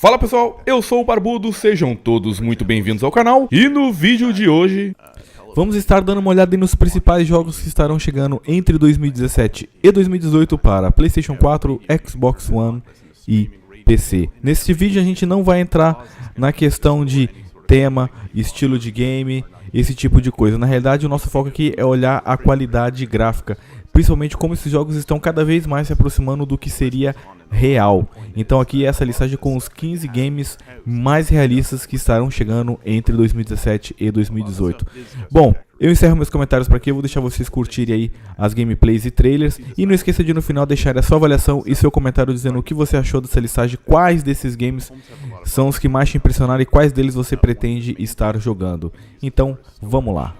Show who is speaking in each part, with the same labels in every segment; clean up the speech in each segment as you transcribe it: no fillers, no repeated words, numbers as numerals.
Speaker 1: Fala pessoal, eu sou o Barbudo, sejam todos muito bem-vindos ao canal. E no vídeo de hoje vamos estar dando uma olhada nos principais jogos que estarão chegando entre 2017 e 2018 para PlayStation 4, Xbox One e PC. Neste vídeo a gente não vai entrar na questão de tema, estilo de game, esse tipo de coisa. Na realidade o nosso foco aqui é olhar a qualidade gráfica, principalmente como esses jogos estão cada vez mais se aproximando do que seria real. Então aqui essa listagem com os 15 games mais realistas que estarão chegando entre 2017 e 2018. Bom, eu encerro meus comentários por aqui, eu vou deixar vocês curtirem aí as gameplays e trailers. E não esqueça de no final deixar a sua avaliação e seu comentário dizendo o que você achou dessa listagem, quais desses games são os que mais te impressionaram e quais deles você pretende estar jogando. Então, vamos lá.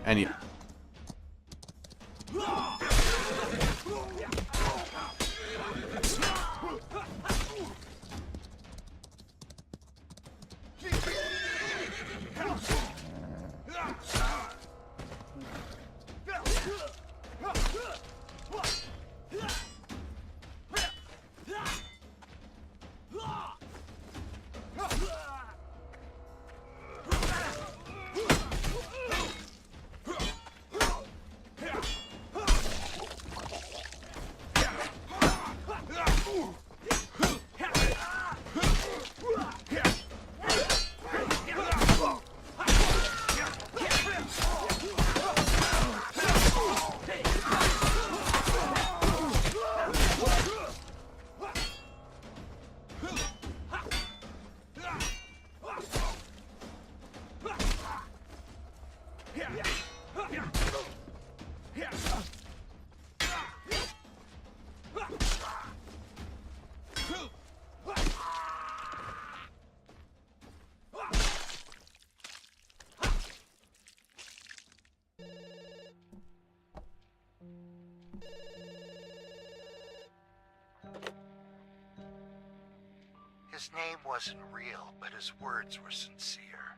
Speaker 2: His name wasn't real, but his words were sincere.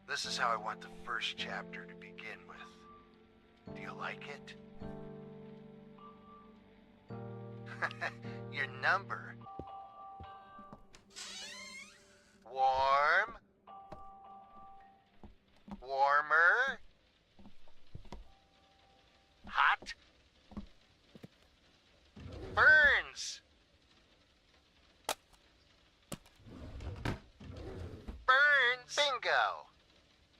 Speaker 2: This is how I want the first chapter to begin with. Do you like it? Your number. Warm. Warmer. Hot. Burns. Bingo!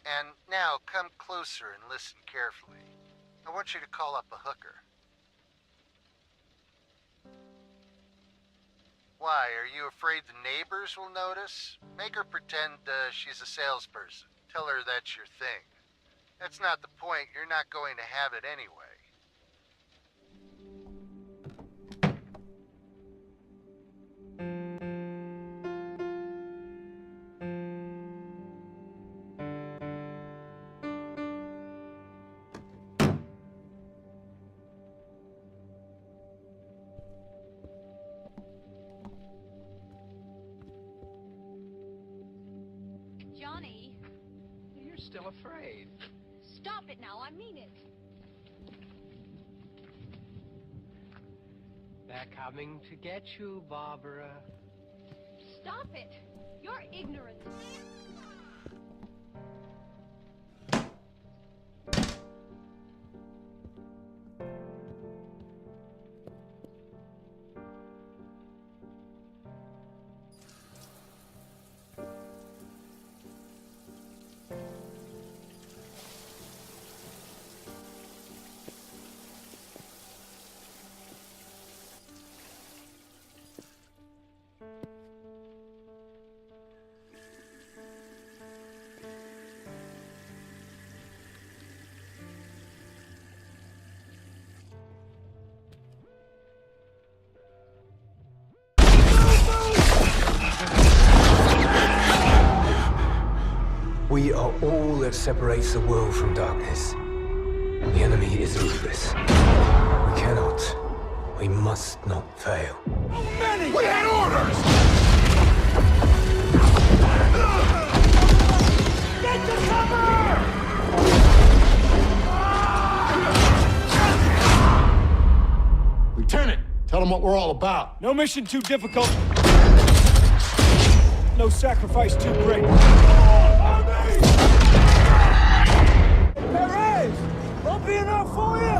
Speaker 2: And now come closer and listen carefully. I want you to call up a hooker. Why, are you afraid the neighbors will notice? Make her pretend she's a salesperson. Tell her that's your thing. That's not the point. You're not going to have it anyway.
Speaker 3: Johnny,
Speaker 4: you're still afraid.
Speaker 3: Stop it now, I mean it.
Speaker 4: They're coming to get you, Barbara.
Speaker 3: Stop it. You're ignorant.
Speaker 5: We are all that separates the world from darkness. The enemy is ruthless. We cannot, we must not fail.
Speaker 6: Many! We had orders! Get to cover! Lieutenant, tell them what we're all about.
Speaker 7: No mission too difficult.
Speaker 6: no sacrifice too great. Perez! Won't be enough for you!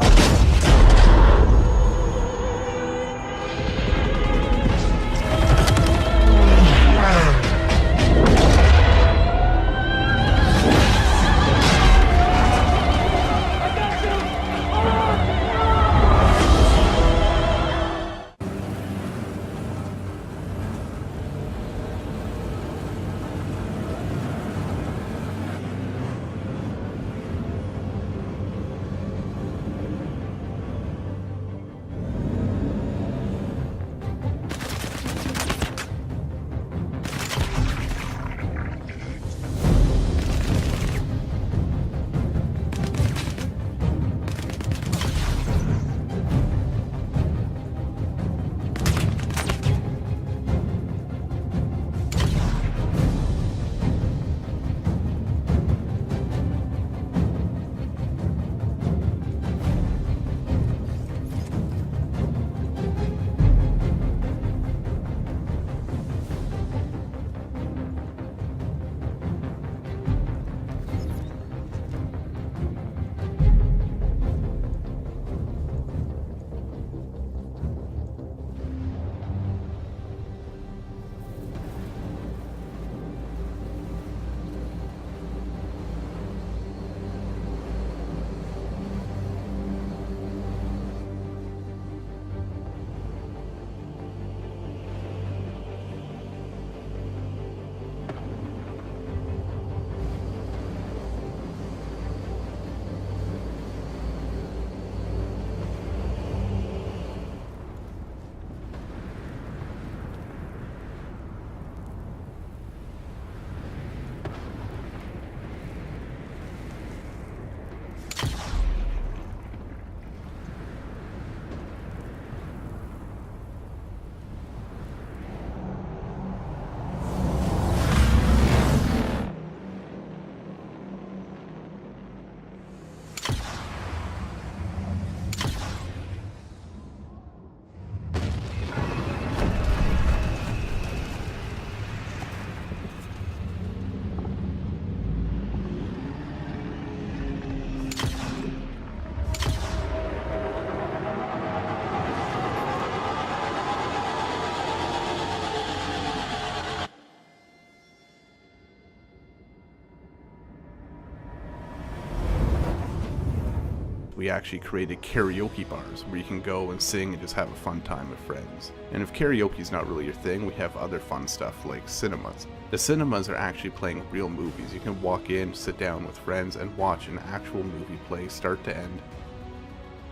Speaker 7: We actually created karaoke bars where you can go and sing and just have a fun time with friends. And if karaoke is not really your thing, we have other fun stuff like cinemas. The cinemas are actually playing real movies. You can walk in, sit down with friends, and watch an actual movie play start to end.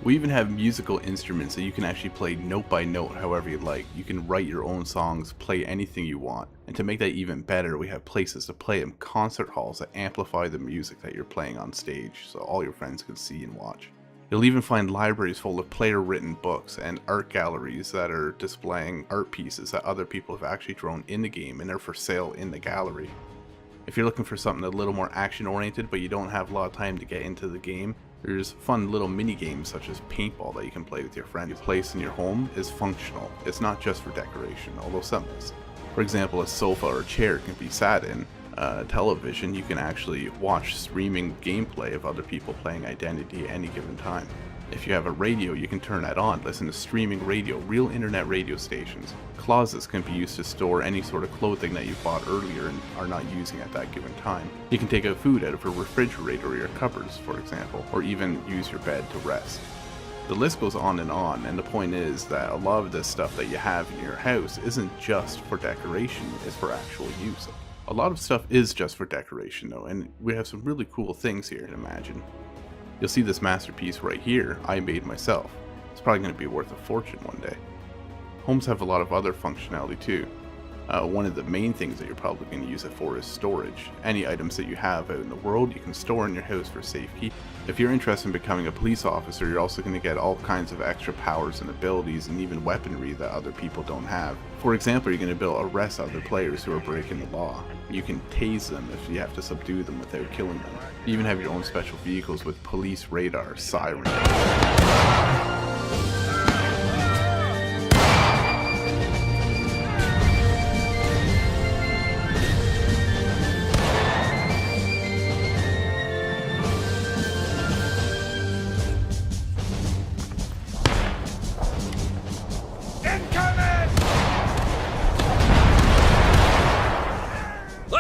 Speaker 7: We even have musical instruments that you can actually play note by note however you like. You can write your own songs, play anything you want. And to make that even better, we have places to play them, concert halls that amplify the music that you're playing on stage so all your friends can see and watch. You'll even find libraries full of player-written books and art galleries that are displaying art pieces that other people have actually drawn in the game and are for sale in the gallery. If you're looking for something a little more action-oriented but you don't have a lot of time to get into the game, there's fun little mini games such as paintball that you can play with your friends. Your place in your home is functional. It's not just for decoration, although some is. For example, a sofa or a chair can be sat in. Television, you can actually watch streaming gameplay of other people playing Identity at any given time. If you have a radio, you can turn that on, listen to streaming radio, real internet radio stations. Closets can be used to store any sort of clothing that you bought earlier and are not using at that given time. You can take out food out of a refrigerator or your cupboards, for example, or even use your bed to rest. The list goes on, and the point is that a lot of this stuff that you have in your house isn't just for decoration, it's for actual use. A lot of stuff is just for decoration though, and we have some really cool things here to imagine. You'll see this masterpiece right here, I made myself. It's probably going to be worth a fortune one day. Homes have a lot of other functionality too. One of the main things that you're probably going to use it for is storage. Any items that you have out in the world you can store in your house for safekeeping. If you're interested in becoming a police officer, you're also going to get all kinds of extra powers and abilities and even weaponry that other people don't have. For example, you're going to be able to arrest other players who are breaking the law. You can tase them if you have to subdue them without killing them. You even have your own special vehicles with police radar, sirens.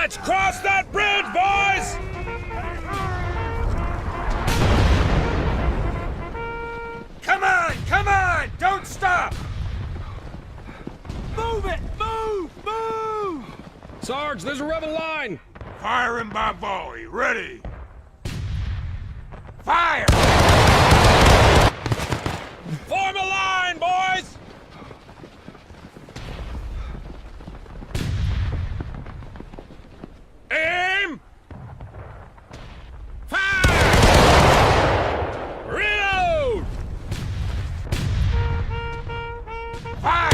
Speaker 6: Let's cross that bridge, boys! Come on! Don't stop! Move it! Move! Sarge, there's a rebel line! Firing by volley. Ready! Fire! Form a line, boys! Aim! Fire! Reload! Fire!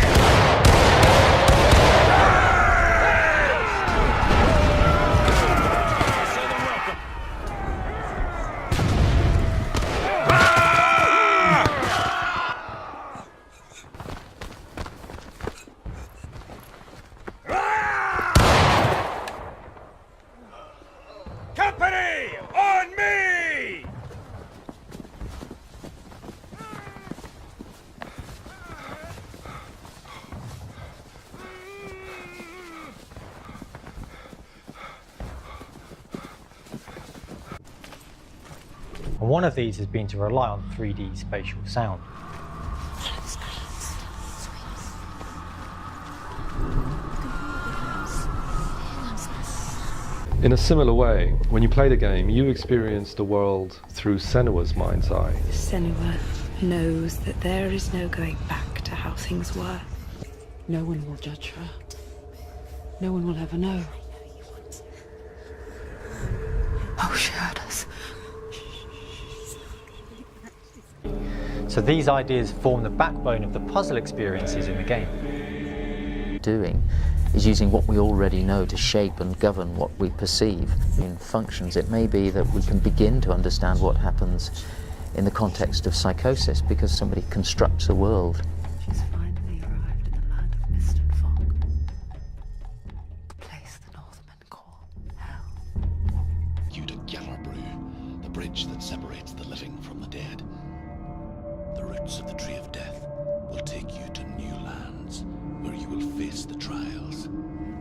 Speaker 6: Company! On me!
Speaker 8: And one of these has been to rely on 3D spatial sound.
Speaker 9: In a similar way, when you play the game, you experience the world through Senua's mind's eye.
Speaker 10: Senua knows that there is no going back to how things were. No one will judge her. No one will ever know. Oh, she heard us.
Speaker 8: So these ideas form the backbone of the puzzle experiences in the game.
Speaker 11: Doing is using what we already know to shape and govern what we perceive in functions. It may be that we can begin to understand what happens in the context of psychosis because somebody constructs a world.
Speaker 10: She's finally arrived in the land of mist and fog. The place the Northmen call hell.
Speaker 12: Yuda, the bridge that separates the living from the dead. The roots of the tree of death will take you to new lands where you will face the trials.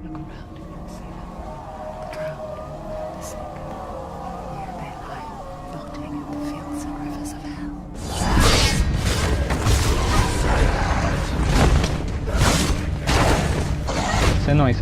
Speaker 10: Look around and you'll see them. The drowned, the sick. Here they lie, rotting in the fields and rivers of hell.
Speaker 8: Senua is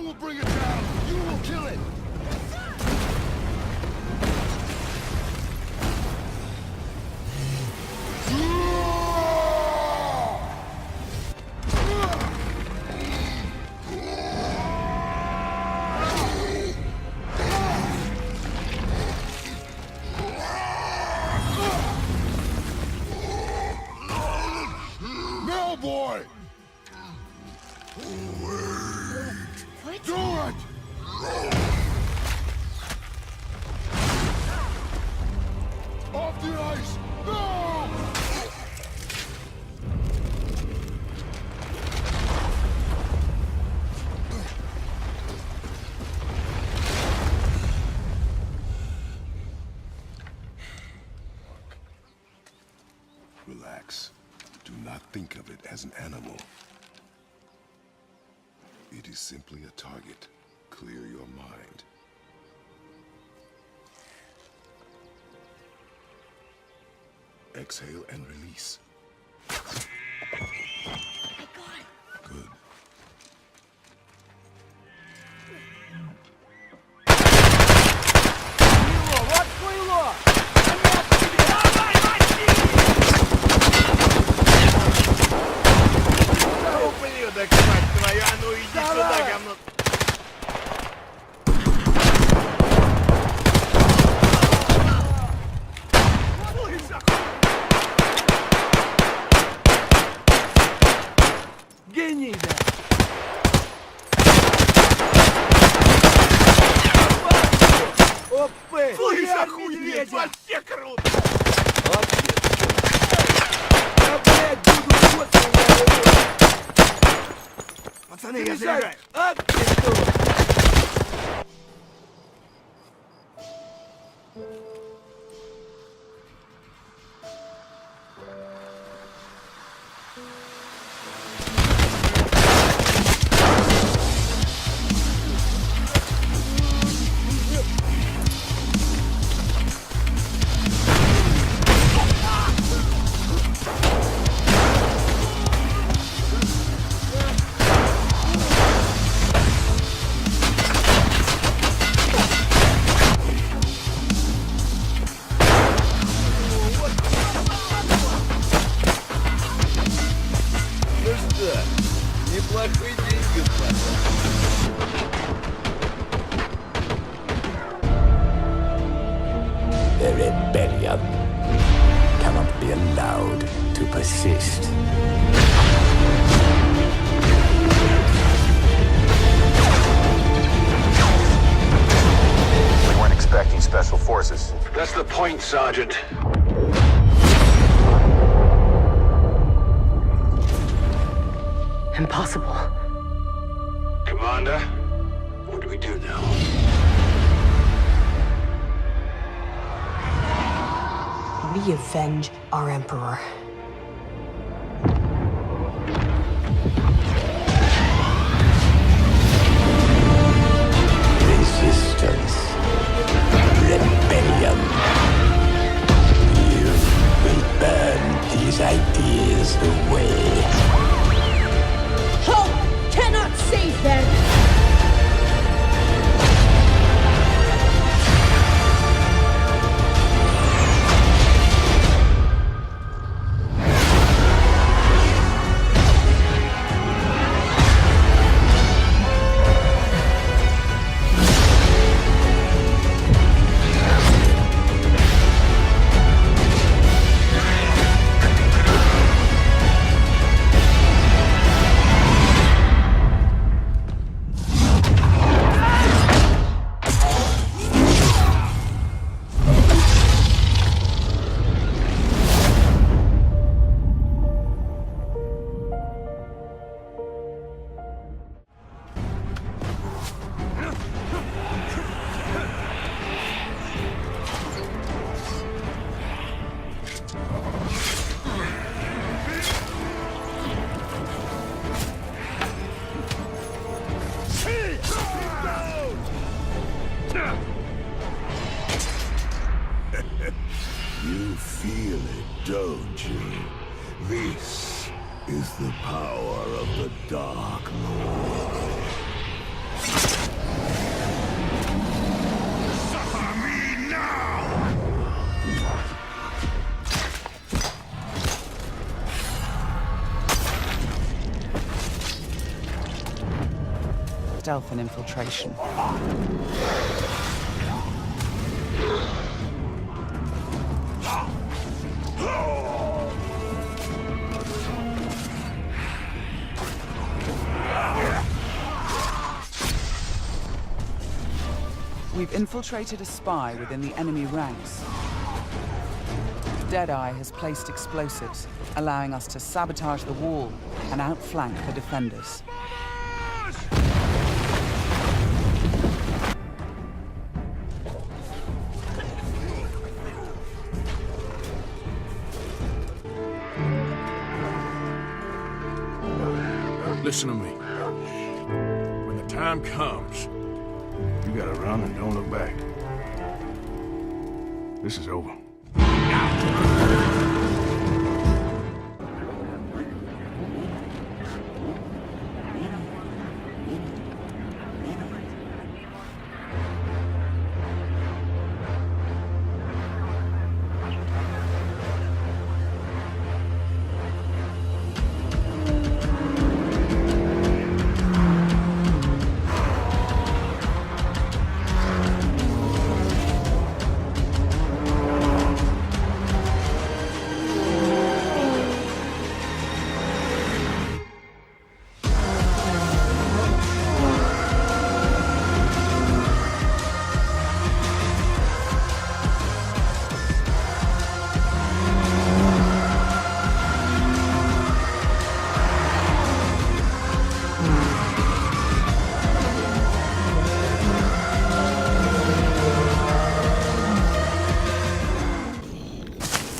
Speaker 6: will bring it down. You will kill it. Now, boy.
Speaker 3: What?
Speaker 6: Do it! Off the ice! No!
Speaker 12: Relax. Do not think of it as an animal. It is simply a target. Clear your mind. Exhale and release.
Speaker 3: I got it.
Speaker 12: Good.
Speaker 6: Вообще круто! Пацаны, я заряжаю!
Speaker 13: Неплохие деньги
Speaker 5: The rebellion cannot be allowed to persist.
Speaker 14: We weren't expecting special forces.
Speaker 6: That's the point, Sergeant.
Speaker 10: Impossible.
Speaker 6: Commander, what do we do now?
Speaker 10: We avenge our Emperor.
Speaker 5: Resistance. Rebellion. You will burn these ideas away.
Speaker 3: Hope cannot save them!
Speaker 12: You feel it, don't you? This is the power of the Dark Lord.
Speaker 13: stealth and infiltration. We've infiltrated a spy within the enemy ranks. Deadeye has placed explosives, allowing us to sabotage the wall and outflank the defenders.
Speaker 6: Listen to me. When the time comes, you gotta run and don't look back. This is over.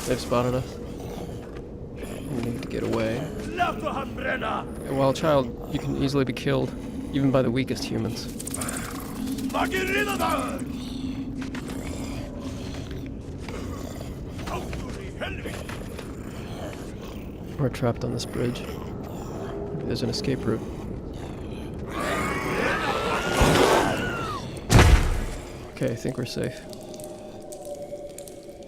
Speaker 15: They've spotted us. We need to get away. And while a child, you can easily be killed, even by the weakest humans. We're trapped on this bridge. Maybe there's an escape route. Okay, I think we're safe.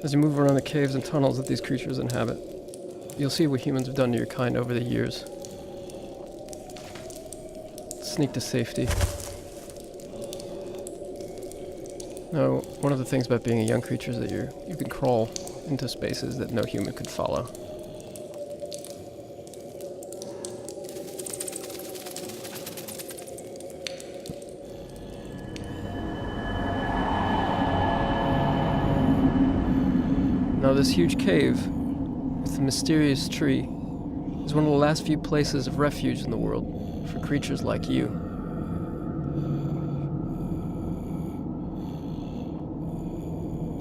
Speaker 15: As you move around the caves and tunnels that these creatures inhabit, you'll see what humans have done to your kind over the years. Sneak to safety. Now, one of the things about being a young creature is that you can crawl into spaces that no human could follow. Now, this huge cave with the mysterious tree is one of the last few places of refuge in the world for creatures like you.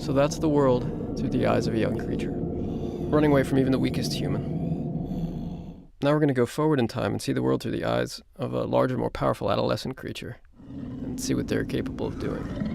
Speaker 15: So that's the world through the eyes of a young creature, running away from even the weakest human. Now we're going to go forward in time and see the world through the eyes of a larger, more powerful adolescent creature, and see what they're capable of doing.